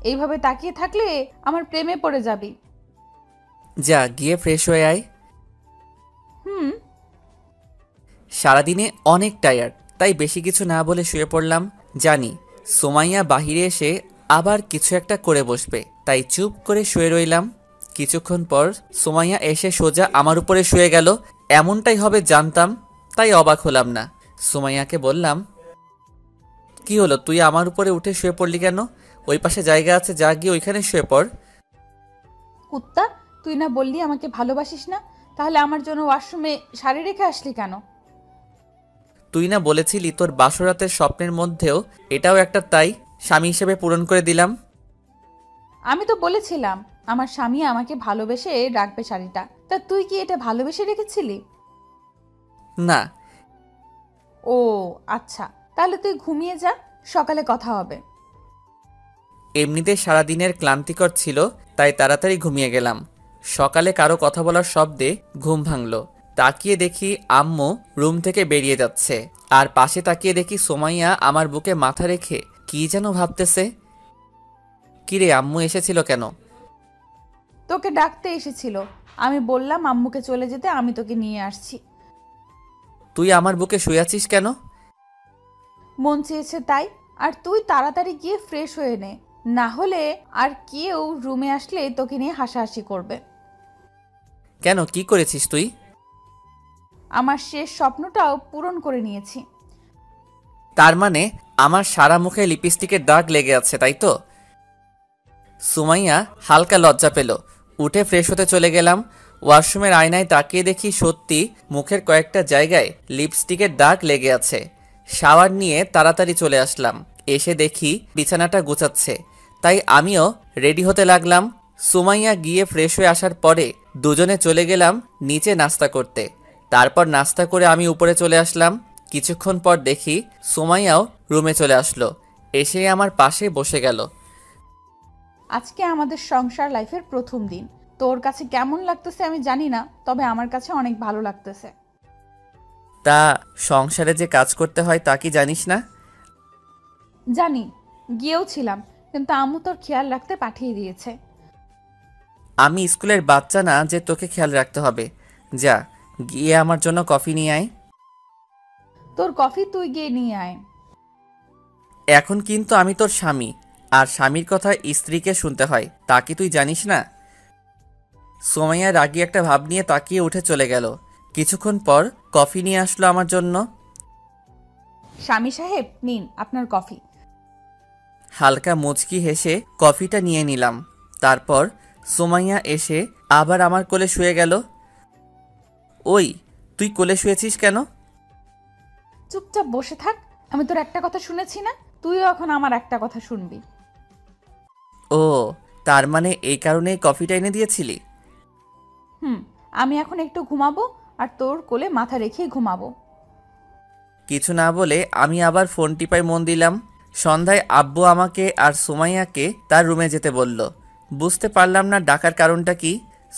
এইভাবে তাকিয়ে থাকলে আমার প্রেমে পড়ে যাবি। যা, গিয়ে ফ্রেশ হয়ে আয়। সারাদিনে অনেক টায়ার্ড, তাই বেশি কিছু না বলে শুয়ে পড়লাম। জানি সুমাইয়া বাহিরে এসে আবার কিছু একটা করে বসবে, তাই চুপ করে শুয়ে রইলাম। কিছুক্ষণ পর সুমাইয়া এসে সোজা আমার উপরে শুয়ে গেল। এমনটাই হবে জানতাম, তাই অবাক হলাম না। সুমাইয়াকে বললাম, কি হলো, তুই আমার উপরে উঠে শুয়ে পড়লি কেন? ওই পাশে জায়গা আছে, যা গিয়ে ওইখানে শুয়ে পড়। কুত্তা, তুই না বললি আমাকে ভালোবাসিস না, তাহলে আমার জন্য ওয়াশরুমে শাড়ি রেখে আসলি কেন? তুই না বলেছিলি তোর বাসরাতের স্বপ্নের মধ্যেও এটাও একটা, তাই স্বামী হিসেবে পূরণ করে দিলাম। আমি তো বলেছিলাম আমার স্বামী আমাকে ভালোবেসে রাখবে শাড়িটা, তা তুই কি এটা ভালোবেসে রেখেছিলি? না। ও আচ্ছা, তাহলে তুই ঘুমিয়ে যা, সকালে কথা হবে। এমনিতে সারাদিনের ক্লান্তিকর ছিল, তাই তাড়াতাড়ি ঘুমিয়ে গেলাম। সকালে কারো কথা বলার শব্দে ঘুম ভাঙলো। তাকিয়ে দেখি আম্মু রুম থেকে বেরিয়ে যাচ্ছে, আর পাশে তাকিয়ে দেখি সুমাইয়া আমার বুকে মাথা রেখে কি কি যেন ভাবতেছে। কিরে আম্মু এসেছিল কেন? তোকে ডাকতে এসেছিল। আমি বললাম আম্মুকে চলে যেতে, আমি তোকে নিয়ে আসছি। তুই আমার বুকে শুয়ে আছিস কেন? মন চেয়েছে তাই। আর তুই তাড়াতাড়ি গিয়ে ফ্রেশ হয়ে নে, না হলে আর কেউ রুমে আসলে তোকে নিয়ে হাসাহাসি করবে। কেন, কি করেছিস তুই? আমার শেষ স্বপ্নটাও পূরণ করে নিয়েছি। তার মানে আমার সারা মুখে লিপস্টিকের দাগ লেগে আছে, তাই তো? সুমাইয়া হালকা লজ্জা পেল। উঠে ফ্রেশ হতে চলে গেলাম। ওয়াশরুমের আয়নায় তাকিয়ে দেখি সত্যি মুখের কয়েকটা জায়গায় লিপস্টিকের দাগ লেগে আছে। শাওয়ার নিয়ে তাড়াতাড়ি চলে আসলাম। এসে দেখি বিছানাটা গুছাচ্ছে, তাই আমিও রেডি হতে লাগলাম। সুমাইয়া গিয়ে ফ্রেশ হয়ে আসার পরে দুজনে চলে গেলাম নিচে নাস্তা করতে। তারপর নাস্তা করে আমি উপরে চলে আসলাম। কিছুক্ষণ পর দেখি সুমাইয়াও রুমে চলে আসলো, এসে আমার পাশে বসে গেল। আজকে আমাদের সংসার লাইফের প্রথম দিন। তোর কাছে কেমন লাগতেছে আমি জানি না, তবে আমার কাছে অনেক ভালো লাগতেছে। তা সংসারে যে কাজ করতে হয় তা কি জানিস না? জানি, গিয়েও ছিলাম, কিন্তু আম্মু তোর খেয়াল রাখতে পাঠিয়ে দিয়েছে। আমি স্কুলের বাচ্চা না যে তোকে খেয়াল রাখতে হবে। যা গিয়ে আমার জন্য কফি নিয়ে আয়। তোর কফি তুই গিয়ে নিয়ে আয়। এখন কিন্তু আমি তোর স্বামী, আর স্বামীর কথা স্ত্রীকে শুনতে হয়, তা কি তুই জানিস না? সোমাইয়া রাগী একটা ভাব নিয়ে তাকিয়ে উঠে চলে গেল। কিছুক্ষণ পর কফি নিয়ে আসলো আমার জন্য। স্বামী সাহেব, নিন আপনার কফি। হালকা মুচকি হেসে কফিটা নিয়ে নিলাম। তারপর সোমাইয়া এসে আবার আমার কোলে শুয়ে গেল। ওই, তুই কোলে শুয়েছিস কেন? চুপচাপ বসে থাক। আমি তোর একটা কথা শুনেছি না, তুইও এখন আমার একটা কথা শুনবি। ও, তার মানে এই কারণেই কফিটা এনে দিয়েছিলি? আমি এখন একটু ঘুমাবো, আর তোর কোলে মাথা রেখেই ঘুমাবো। কিছু না বলে আমি আবার ফোন টিপায় মন দিলাম। সন্ধ্যায় আব্বু আমাকে আর সুমাইয়াকে তার রুমে যেতে বলল। বুঝতে পারলাম না ডাকার কারণটা কি।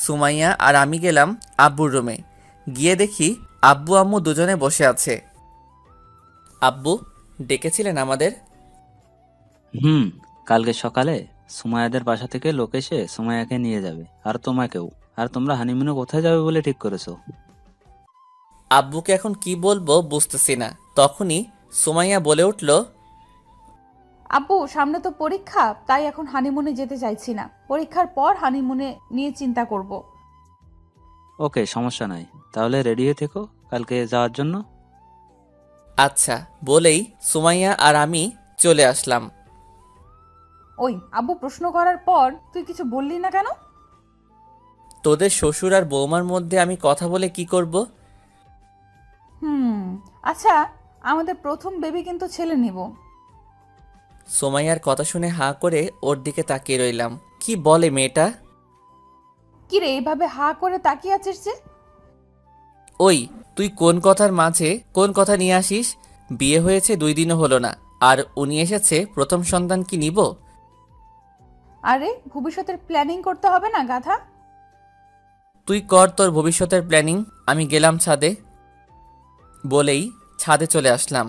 সুমাইয়া আর আমি গেলাম আব্বুর রুমে। গিয়ে দেখি আব্বু আম্মু দুজনে বসে আছে। আব্বু ডেকেছিলেন আমাদের? কালকে সকালে সুমাইয়াদের বাসা থেকে লোক এসে সুমাইয়াকে নিয়ে যাবে, আর তোমাকেও। আর তোমরা হানিমুনে কোথায় যাবে বলে ঠিক করেছো? আব্বুকে এখন কি বলবো বুঝতেছি না। তখনই সুমাইয়া বলে উঠল, আব্বু সামনে তো পরীক্ষা, তাই এখন হানিমুনে যেতে চাইছি না। পরীক্ষার পর হানিমুনে নিয়ে চিন্তা করব। ওকে, সমস্যা নাই, তাহলে রেডি হয়ে থেকো কালকে যাওয়ার জন্য। আচ্ছা বলেই সুমাইয়া আর আমি চলে আসলাম। ওই, আব্বু প্রশ্ন করার পর তুই কিছু বললি না কেন? তোদের শ্বশুর আর বৌমার মধ্যে আমি কথা বলে কি করব? আচ্ছা, আমাদের প্রথম বেবি কিন্তু ছেলে নিব। সোমাইয়ার কথা শুনে হাঁ করে ওর দিকে তাকিয়ে রইলাম। কি বলে মেয়েটা? কি রে, এইভাবে হা করে তাকিয়ে আছিস যে? ওই, তুই কোন কথার মাঝে কোন কথা নিয়ে আসিস? বিয়ে হয়েছে 2 দিনও হলো না, আর উনি এসেছে প্রথম সন্তান কি নিব? আরে ভবিষ্যতের প্ল্যানিং করতে হবে না গাধা? তুই কর তোর ভবিষ্যতের প্ল্যানিং, আমি গেলাম ছাদে। বলেই ছাদে চলে আসলাম।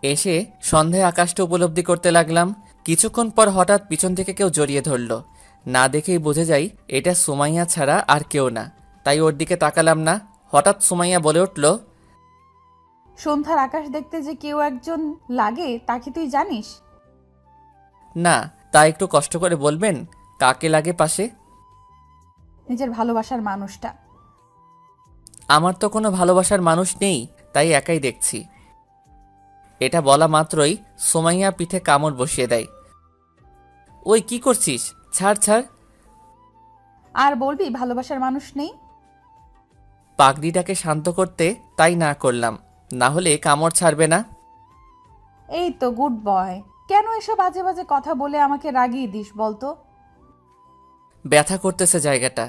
এসে সন্ধ্যায় আকাশটা উপলব্ধি করতে লাগলাম। কিছুক্ষণ পর হঠাৎ পিছন থেকে কেউ জড়িয়ে ধরল। না দেখেই বুঝে যাই এটা সুমাইয়া ছাড়া আর কেউ না, তাই ওর দিকে তাকালাম না। হঠাৎ সুমাইয়া বলে উঠল, সন্ধ্যার আকাশ দেখতে যে কেউ একজন লাগে তা কি তুই জানিস? না, তা একটু কষ্ট করে বলবেন কাকে লাগে পাশে? নিজের ভালোবাসার মানুষটা। আমার তো কোনো ভালোবাসার মানুষ নেই, তাই একাই দেখছি। এটা বলা মাত্রই সুমাইয়া পিঠে কামড় বসিয়ে দেয়। ওই কি করছিস? ছাড় ছাড়। আর বলবি ভালোবাসার মানুষ নেই? পাগড়িটাকে শান্ত করতে তাই না করলাম, না হলে কামড় ছাড়বে না। এই তো গুড বয়। কেন এসব বাজে বাজে কথা বলে আমাকে রাগিয়ে দিস বলতো? ব্যথা করতেছে জায়গাটা।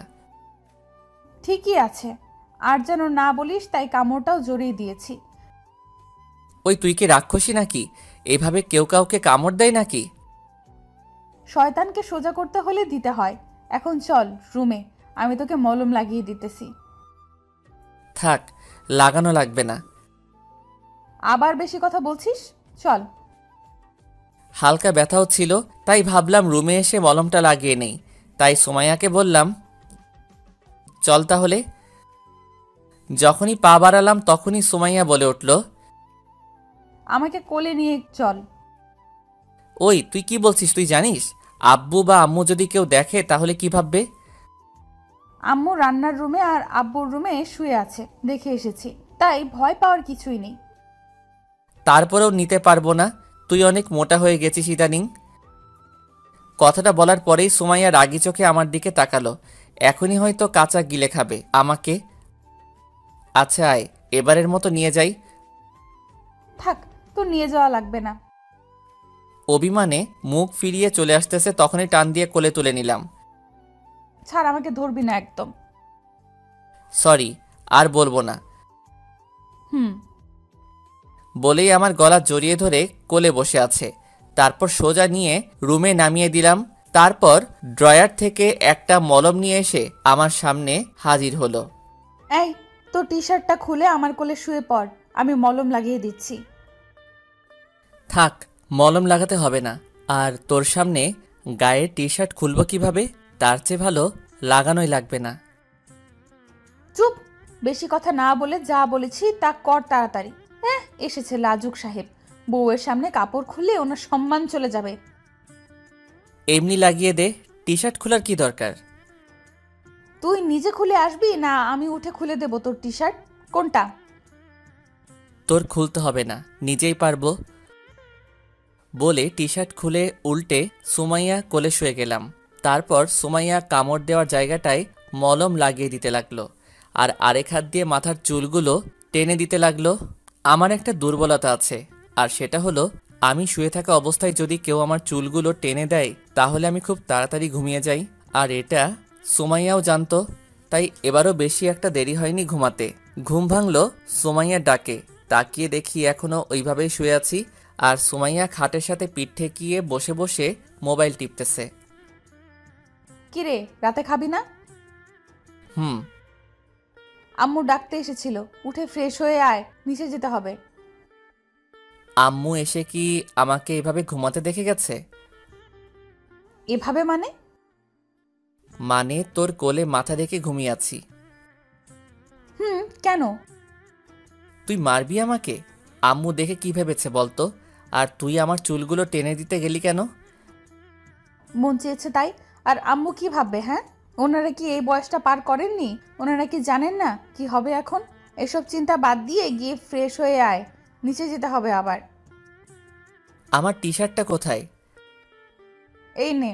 ঠিকই আছে, আর যেন না বলিস, তাই কামড়টাও জড়িয়ে দিয়েছি। ওই তুই কি রাক্ষসী নাকি? এভাবে কেউ কাউকে কামড় দেয় নাকি? শয়তানকে সোজা করতে হলে দিতে হয়। এখন চল রুমে, আমি তোকে মলম লাগিয়ে দিতেছি। থাক, লাগানো লাগবে না। আবার বেশি কথা বলছিস, চল। হালকা ব্যথাও ছিল, তাই ভাবলাম রুমে এসে মলমটা লাগিয়ে নেই। তাই সুমাইয়াকে বললাম, চল তাহলে। যখনই পা বাড়ালাম তখনই সুমাইয়া বলে উঠল, আমাকে কোলে নিয়ে চল। ওই তুই কি বলছিস? তুই জানিস আব্বু বা আম্মু যদি কেউ দেখে তাহলে কি ভাববে? আম্মু রান্নার রুমে আর আব্বুর রুমে শুয়ে আছে, দেখে এসেছি, তাই ভয় পাওয়ার কিছুই নেই। তারপরেও নিতে পারবো না, তুই অনেক মোটা হয়ে গেছিস ইদানিং। কথাটা বলার পরেই সুমাইয়া রাগি চোখে আমার দিকে তাকালো। এখনই হয়তো কাঁচা গিলে খাবে আমাকে। আচ্ছা আয়, এবারের মতো নিয়ে যাই। থাক, তোর নিয়ে যাওয়া লাগবে না। অভিমানে মুখ ফিরিয়ে চলে আসতেছে, তখনই টান দিয়ে কোলে তুলে নিলাম। ছাড়, আমাকে ধরবি না একদম। সরি, আর বলবো না হুম। বলেই আমার গলা জড়িয়ে ধরে কোলে বসে আছে। তারপর সোজা নিয়ে রুমে নামিয়ে দিলাম। তারপর ড্রয়ার থেকে একটা মলম নিয়ে এসে আমার সামনে হাজির হলো। এই, তোর টি শার্টটা খুলে আমার কোলে শুয়ে পড়, আমি মলম লাগিয়ে দিচ্ছি। থাক, মলম লাগাতে হবে না। আর তোর সামনে গায়ের টি শার্ট খুলবো কিভাবে? তার চেয়ে ভালো লাগানোই লাগবে না। চুপ, বেশি কথা না বলে যা বলেছি তা কর তাড়াতাড়ি। হ্যাঁ, এসেছে লাজুক সাহেব, বউয়ের সামনে কাপড় খুললে ওনার সম্মান চলে যাবে। এমনি লাগিয়ে দে, টি শার্ট খোলার কি দরকার? তুই নিজে খুলে আসবি না আমি উঠে খুলে দেব তোর টি শার্ট? কোনটা? তোর খুলতে হবে না, নিজেই পারবো। বলে টি শার্ট খুলে উল্টে সুমাইয়া কোলে শুয়ে গেলাম। তারপর সুমাইয়া কামড় দেওয়ার জায়গাটায় মলম লাগিয়ে দিতে লাগলো, আর আরেক হাত দিয়ে মাথার চুলগুলো টেনে দিতে লাগলো। আমার একটা দুর্বলতা আছে, আর সেটা হলো আমি শুয়ে থাকা অবস্থায় যদি কেউ আমার চুলগুলো টেনে দেয় তাহলে আমি খুব তাড়াতাড়ি ঘুমিয়ে যাই। আর এটা সুমাইয়াও জানতো, তাই এবারও বেশি একটা দেরি হয়নি ঘুমাতে। ঘুম ভাঙলো সুমাইয়ার ডাকে। তাকিয়ে দেখি এখনো ওইভাবেই শুয়ে আছি, আর সুমাইয়া খাটের সাথে পিঠ ঠেকিয়ে বসে বসে মোবাইল টিপতেছে। কিরে, রাতে খাবি না? হুম। আম্মু ডাকতে এসেছিল, উঠে ফ্রেশ হয়ে আয়, নিচে যেতে হবে। আম্মু এসে কি আমাকে এভাবে ঘুমাতে দেখে গেছে? এভাবে মানে? মানে তোর কোলে মাথা রেখে ঘুমিয়ে আছি। কেন? তুই মারবি আমাকে? আম্মু দেখে কি ভেবেছে বলতো? আর তুই আমার চুলগুলো টেনে দিতে গেলি কেন? মন চেয়েছে তাই। আর আম্মু কি ভাববে? হ্যাঁ, ওনারা কি এই বয়সটা পার করেননি? ওনারা কি জানেন না কি হবে এখন? এসব চিন্তা বাদ দিয়ে গিয়ে ফ্রেশ হয়ে আয়, নিচে যেতে হবে আবার। আমার টি শার্টটা কোথায়? এই নে।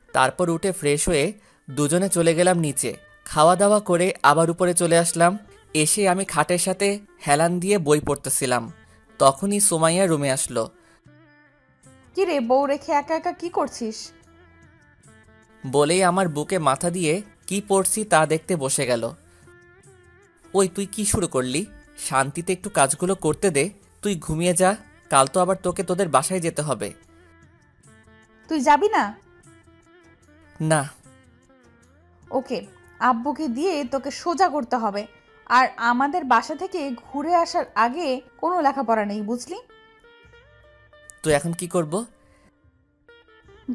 তারপর উঠে ফ্রেশ হয়ে দুজনে চলে গেলাম নিচে। খাওয়া দাওয়া করে আবার উপরে চলে আসলাম। এসে আমি খাটের সাথে হেলান দিয়ে বই পড়তেছিলাম। তখনই সুমাইয়া রুমে আসলো। কি রে, বউ রেখে একা একা কি করছিস? বলেই আমার বুকে মাথা দিয়ে কি পড়ছি তা দেখতে বসে গেল। ওই তুই কি শুরু করলি? শান্তিতে একটু কাজগুলো করতে দে। তুই ঘুমিয়ে যা, কাল তো আবার তোকে তোদের বাসায় যেতে হবে। তুই যাবি না? না। ওকে, আব্বুকে দিয়ে তোকে সোজা করতে হবে। আর আমাদের বাসা থেকে ঘুরে আসার আগে কোনো লেখাপড়া নেই, বুঝলি? তুই এখন কি করব?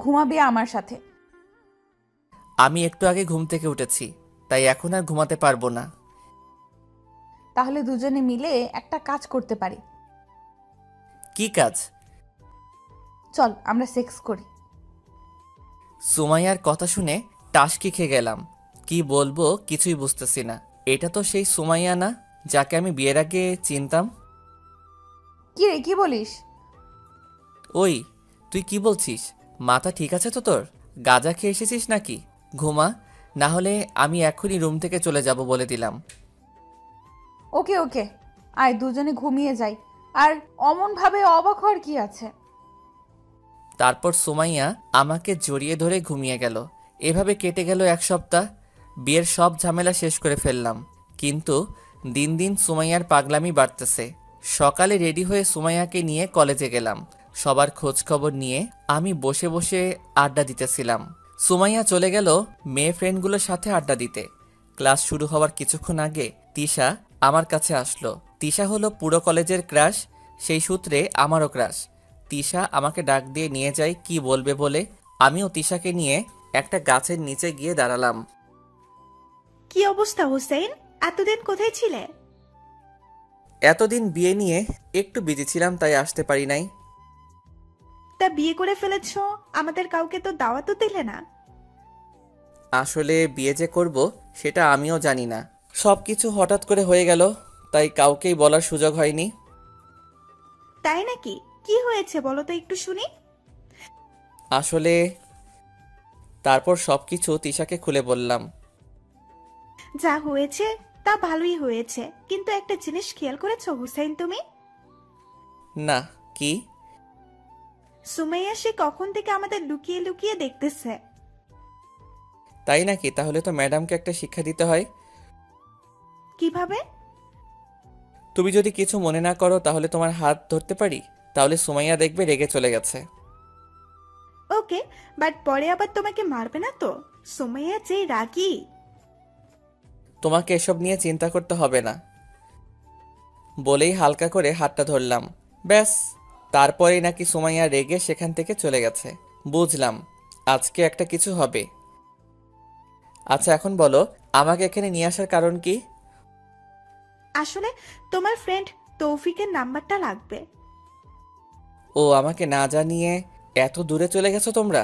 ঘুমাবি আমার সাথে। আমি একটু আগে ঘুম থেকে উঠেছি, তাই এখন আর ঘুমাতে পারবো না। তাহলে দুজনে মিলে একটা কাজ করতে পারি। কি কাজ? চল আমরা সেক্স করি। সুমাইয়ার কথা শুনে টাসকি খেয়ে গেলাম। কি বলবো কিছুই বুঝতেছি না। এটা তো সেই সুমাইয়া না যাকে আমি বিয়ের আগে চিনতাম। কি রে, কি বলিস? ওই তুই কি বলছিস? মাথা ঠিক আছে তো তোর? গাঁজা খেয়ে এসেছিস নাকি? ঘুমা, না হলে আমি এখনই রুম থেকে চলে যাব বলে দিলাম। ওকে ওকে, আয় দুজনে ঘুমিয়ে যাই। আর অমন ভাবে অবাক হওয়ার কি আছে? তারপর সুমাইয়া আমাকে জড়িয়ে ধরে ঘুমিয়ে গেল। এভাবে কেটে গেল এক সপ্তাহ। বিয়ের সব ঝামেলা শেষ করে ফেললাম, কিন্তু দিন দিন সুমাইয়ার পাগলামি বাড়তেছে। সকালে রেডি হয়ে সুমাইয়াকে নিয়ে কলেজে গেলাম। সবার খোঁজ খবর নিয়ে আমি বসে বসে আড্ডা দিতেছিলাম। সুমাইয়া চলে গেল মেয়ে ফ্রেন্ডগুলোর সাথে আড্ডা দিতে। ক্লাস শুরু হওয়ার কিছুক্ষণ আগে তিশা আমার কাছে আসলো। তিশা হলো পুরো কলেজের ক্রাশ, সেই সূত্রে আমারও ক্রাশ। তিশা আমাকে ডাক দিয়ে নিয়ে যায় কি বলবে বলে। আমিও তিশাকে নিয়ে একটা গাছের নিচে গিয়ে দাঁড়ালাম। কি অবস্থা হোসেন? এতদিন কোথায় ছিলে? এতদিন বিয়ে নিয়ে একটু বিজি ছিলাম, তাই আসতে পারি নাই। তা বিয়ে করে ফেলেছো, আমাদের কাউকে তো দাওয়াতও দিলে না। আসলে বিয়ে যে করব সেটা আমিও জানি না, সবকিছু হঠাৎ করে হয়ে গেল, তাই কাউকেই বলার সুযোগ হয়নি। তাই নাকি? কি হয়েছে বলো তো একটু শুনি। আসলে তারপর সবকিছু তিশাকে খুলে বললাম। যা হয়েছে তা ভালোই হয়েছে, কিন্তু একটা জিনিস খেয়াল করেছো হুসাইন তুমি? না, কি? সুমাইয়া সে কখন থেকে আমাদের লুকিয়ে লুকিয়ে দেখতেছে। তাই নাকি? তাহলে তো ম্যাডামকে একটা শিক্ষা দিতে হয়। কিভাবে? তুমি যদি কিছু মনে না করো তাহলে তোমার হাত ধরতে পারি? তাহলে সুমাইয়া দেখবে রেগে চলে গেছে। ওকে, বাট পরে আবার তোমাকে মারবে না তো? সুমাইয়া যে রাগী। তোমাকে এসব নিয়ে চিন্তা করতে হবে না বলেই হালকা করে হাতটা ধরলাম। ব্যাস, তারপরেই নাকি সুমাইয়া রেগে সেখান থেকে চলে গেছে। বুঝলাম আজকে একটা কিছু হবে। আচ্ছা এখন বলো, আমাকে এখানে নিয়ে আসার কারণ কি? আসলে তোমার ফ্রেন্ড তৌফিকের নাম্বারটা লাগবে। ও, আমাকে না জানিয়ে এত দূরে চলে গেছো তোমরা?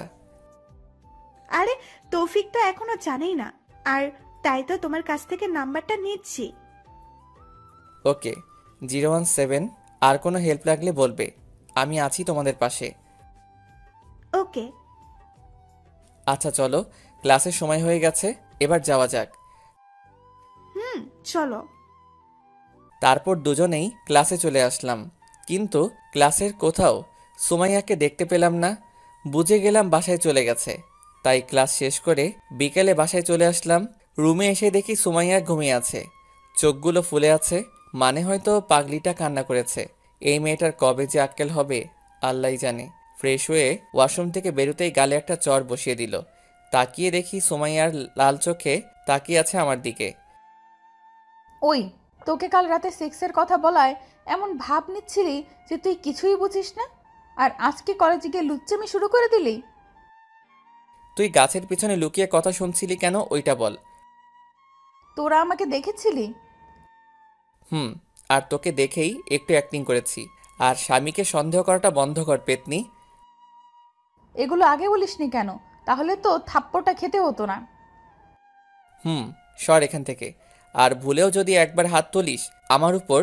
আরে তৌফিক তো এখনো জানেই না, আর তাই তো তোমার কাছ থেকে নাম্বারটা নিচ্ছি। ওকে, 017, আর কোনো হেল্প লাগলে বলবে, আমি আছি তোমাদের পাশে। ওকে। আচ্ছা চলো, ক্লাসের সময় হয়ে গেছে, এবার যাওয়া যাক। চলো। তারপর দুজনেই ক্লাসে চলে আসলাম, কিন্তু ক্লাসের কোথাও সুমাইয়াকে দেখতে পেলাম না। বুঝে গেলাম বাসায় চলে গেছে, তাই ক্লাস শেষ করে বিকেলে বাসায় চলে আসলাম। রুমে এসে দেখি সুমাইয়া ঘুমিয়ে আছে, চোখগুলো ফুলে আছে, মানে হয়তো পাগলিটা কান্না করেছে। এই মেয়েটার কবে যে আক্কেল হবে আল্লাহই জানে। ফ্রেশ হয়ে ওয়াশরুম থেকে বেরোতেই গালে একটা চড় বসিয়ে দিল। তাকিয়ে দেখি সুমাইয়ার লাল চোখে তাকিয়ে আছে আমার দিকে। ওই, তোকে কাল রাতে সেক্সের কথা বলায় এমন ভাব নিচ্ছিলি যে তুই কিছুই বুঝিস না, আর আজকে কলেজে গিয়ে লুচ্চামি শুরু করে দিলি। তুই গাছের পিছনে লুকিয়ে কথা শুনছিলি কেন ওইটা বল। তোরা আমাকে দেখেছিলি? হুম, আর তোকে দেখেই একটু অ্যাক্টিং করেছি। আর স্বামীকে সন্দেহ করাটা বন্ধ কর পেতনি। এগুলো আগে বলিসনি কেন? তাহলে তো থাপ্পড়টা খেতে হতো না। সর এখান থেকে। আর ভুলেও যদি একবার হাত তুলিস আমার উপর,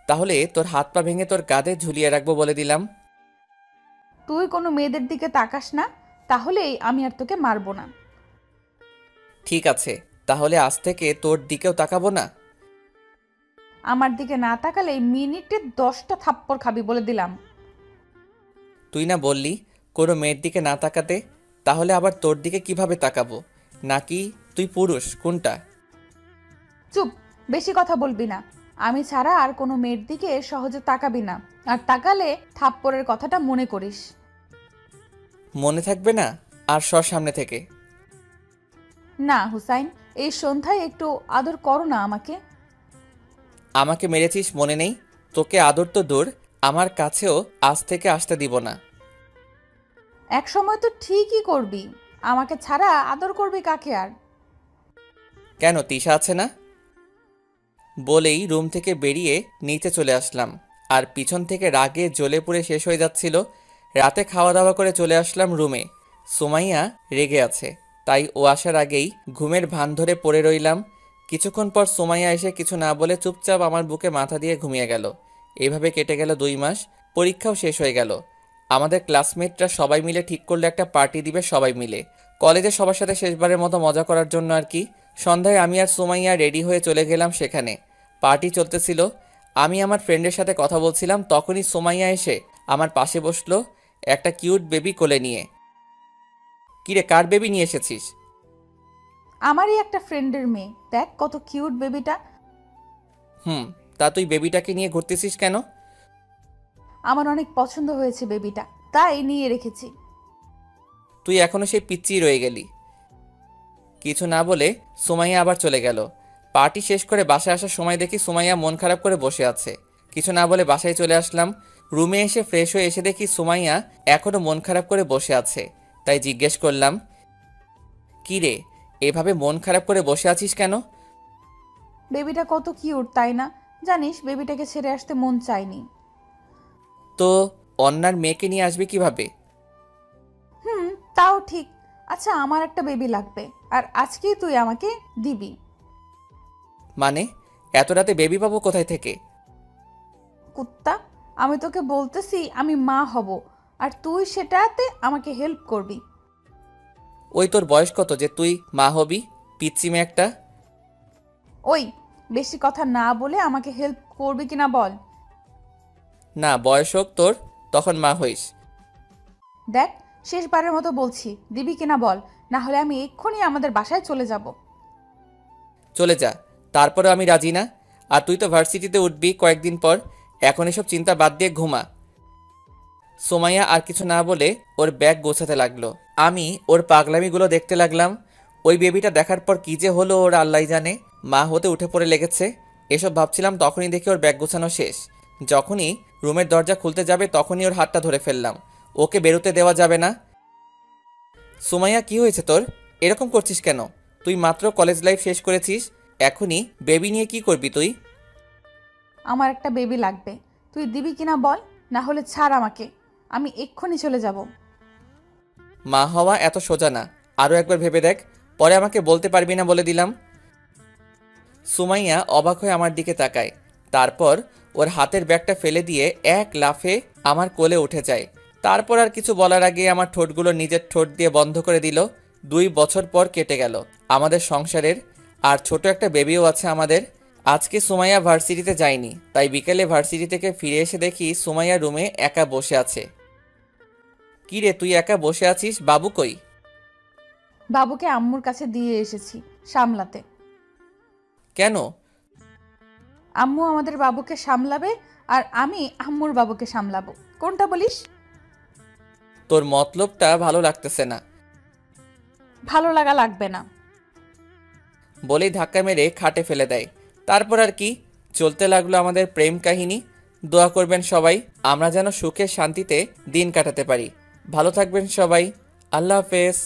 তাহলে তোর হাত পা ভেঙে তোর গাদে ঝুলিয়ে রাখবো বলে দিলাম। তুই কোনো মেয়েদের দিকে তাকাস না, তাহলেই আমি আর তোকে মারবো না। ঠিক আছে, তাহলে আজ থেকে তোর দিকেও তাকাবো না। আমার দিকে না তাকালে মিনিটে 10টা থাপ্পড় খাবি বলে দিলাম। তুই না বললি কোনো মেয়ের দিকে না তাকাতে, তাহলে আবার তোর দিকে কিভাবে তাকাবো? নাকি তুই পুরুষ, কোনটা? চুপ, বেশি কথা বলবি না। আমি ছাড়া আর কোনো মেয়ের দিকে সহজে তাকাবি না, আর তাকালে থাপ্পড়ের কথাটা মনে করিস। মনে থাকবে না? আর সর সামনে থেকে। না হুসাইন, এই সন্ধ্যায় একটু আদর করো না আমাকে। আমাকে মেরেছিস মনে নেই? তোকে আদর তো দূর, আমার কাছেও আজ থেকে আসতে দিব না। এক সময় তো ঠিকই করবি, আমাকে ছাড়া আদর করবি কাকে আর? কেন, তিশা আছে না? বলেই রুম থেকে বেরিয়ে নিচে চলে আসলাম, আর পিছন থেকে রাগে জ্বলে পুড়ে শেষ হয়ে যাচ্ছিল। রাতে খাওয়া দাওয়া করে চলে আসলাম রুমে। সুমাইয়া রেগে আছে, তাই ও আসার আগেই ঘুমের ভান ধরে পড়ে রইলাম। কিছুক্ষণ পর সুমাইয়া এসে কিছু না বলে চুপচাপ আমার বুকে মাথা দিয়ে ঘুমিয়ে গেল। এভাবে কেটে গেল 2 মাস। পরীক্ষাও শেষ হয়ে গেল। আমাদের ক্লাসমেটরা সবাই মিলে ঠিক করলো একটা পার্টি দিবে সবাই মিলে, কলেজে সবার সাথে শেষবারের মতো মজা করার জন্য আর কি। সন্ধ্যায় আমি আর সুমাইয়া রেডি হয়ে চলে গেলাম সেখানে। পার্টি চলতেছিল, আমি আমার ফ্রেন্ডের সাথে কথা বলছিলাম, তখনই সুমাইয়া এসে আমার পাশে বসলো একটা কিউট বেবি কোলে নিয়ে। কিরে, কার বেবি নিয়ে এসেছিস? আমারই একটা ফ্রেন্ডের মেয়ে, দেখ কত কিউট বেবিটা। তা তুই বেবিটাকে নিয়ে ঘুরতেছিস কেন? আমার অনেক পছন্দ হয়েছে বেবিটা, তাই নিয়ে রেখেছি। তুই এখনো সেই পিচ্চিই রয়ে গেলি। কিছু না বলে সুমাইয়া আবার চলে গেল। পার্টি শেষ করে বাসায় আসার সময় দেখি সুমাইয়া মন খারাপ করে বসে আছে। কিছু না বলে বাসায় চলে আসলাম। রুমে এসে ফ্রেশ হয়ে এসে দেখি সুমাইয়া এখনো মন খারাপ করে বসে আছে। তাই জিজ্ঞেস করলাম, কি রে, এভাবে মন খারাপ করে বসে আছিস কেন? বেবিটা কত কিউট তাই না? জানিস বেবিটাকে ছেড়ে আসতে মন চায়নি। তো অন্যার মেয়েকে নিয়ে আসবি কিভাবে? তাও ঠিক। আচ্ছা, আমার একটা বেবি লাগবে, আর আজকেই তুই আমাকে দিবি। মানে এত রাতে বেবি পাবো কোথায় থেকে? কুত্তা, আমি তোকে বলতেছি আমি মা হব, আর তুই সেটাতে আমাকে হেল্প করবি। ওই তোর বয়স কত যে তুই মা হবি, পিচ্চি মেয়ে একটা? ওই, বেশি কথা না বলে আমাকে হেল্প করবি কিনা বল। না, বয়স হোক তোর, তখন মা হইস। দেখ, শেষবারের মতো বলছি, দিবি কিনা বল, না হলে আমি এক্ষুনি আমাদের বাসায় চলে যাব। চলে যা, তারপরে আমি রাজি না। আর তুই তো ভার্সিটিতে উঠবি কয়েকদিন পর, এখন এসব চিন্তা বাদ দিয়ে ঘুমা। সোমাইয়া আর কিছু না বলে ওর ব্যাগ গোছাতে লাগলো। আমি ওর পাগলামিগুলো দেখতে লাগলাম। ওই বেবিটা দেখার পর কি যে হলো ওর আল্লাহ জানে। মা হতে উঠে পড়ে লেগেছে। এসব ভাবছিলাম, তখনই দেখি ওর ব্যাগ গোছানো শেষ। যখনই রুমের দরজা খুলতে যাবে তখনই ওর হাতটা ধরে ফেললাম। ওকে বেরোতে দেওয়া যাবে না। সুমাইয়া, কি হয়েছে তোর? এরকম করছিস কেন? তুই মাত্র কলেজ লাইফ শেষ করেছিস, এখনই বেবি নিয়ে কি করবি তুই? আমার একটা বেবি লাগবে, তুই দিবি কিনা বল, না হলে ছাড় আমাকে, আমি এক্ষুনি চলে যাব। মা হওয়া এত সোজা না, আরও একবার ভেবে দেখ, পরে আমাকে বলতে পারবি না বলে দিলাম। সুমাইয়া অবাক হয়ে আমার দিকে তাকায়, তারপর ওর হাতের ব্যাগটা ফেলে দিয়ে এক লাফে আমার কোলে উঠে যায়। তারপর আর কিছু বলার আগে আমার ঠোঁটগুলো নিজের ঠোঁট দিয়ে বন্ধ করে দিল। 2 বছর পর কেটে গেল আমাদের সংসারের, আর ছোট একটা বেবিও আছে আমাদের। আজকে সুমাইয়া ভার্সিটিতে যায়নি, তাই বিকেলে ভার্সিটি থেকে ফিরে এসে দেখি সুমাইয়া রুমে একা বসে আছে। কি রে, তুই একা বসে আছিস? বাবু কই? বাবুকে আম্মুর কাছে দিয়ে এসেছি সামলাতে। কেন? আম্মু আমাদের বাবুকে সামলাবে, আর আমি আম্মুর বাবুকে সামলাবো। কোনটা বলিস? তোর মতলবটা ভালো লাগতেছে না। ভালো লাগা লাগবে না। বলেই ধাক্কা মেরে খাটে ফেলে দেয়। তারপর আর কি, চলতে লাগলো আমাদের প্রেম কাহিনী। দোয়া করবেন সবাই, আমরা যেন সুখে শান্তিতে দিন কাটাতে পারি। ভালো থাকবেন সবাই। আল্লাহ হাফেজ।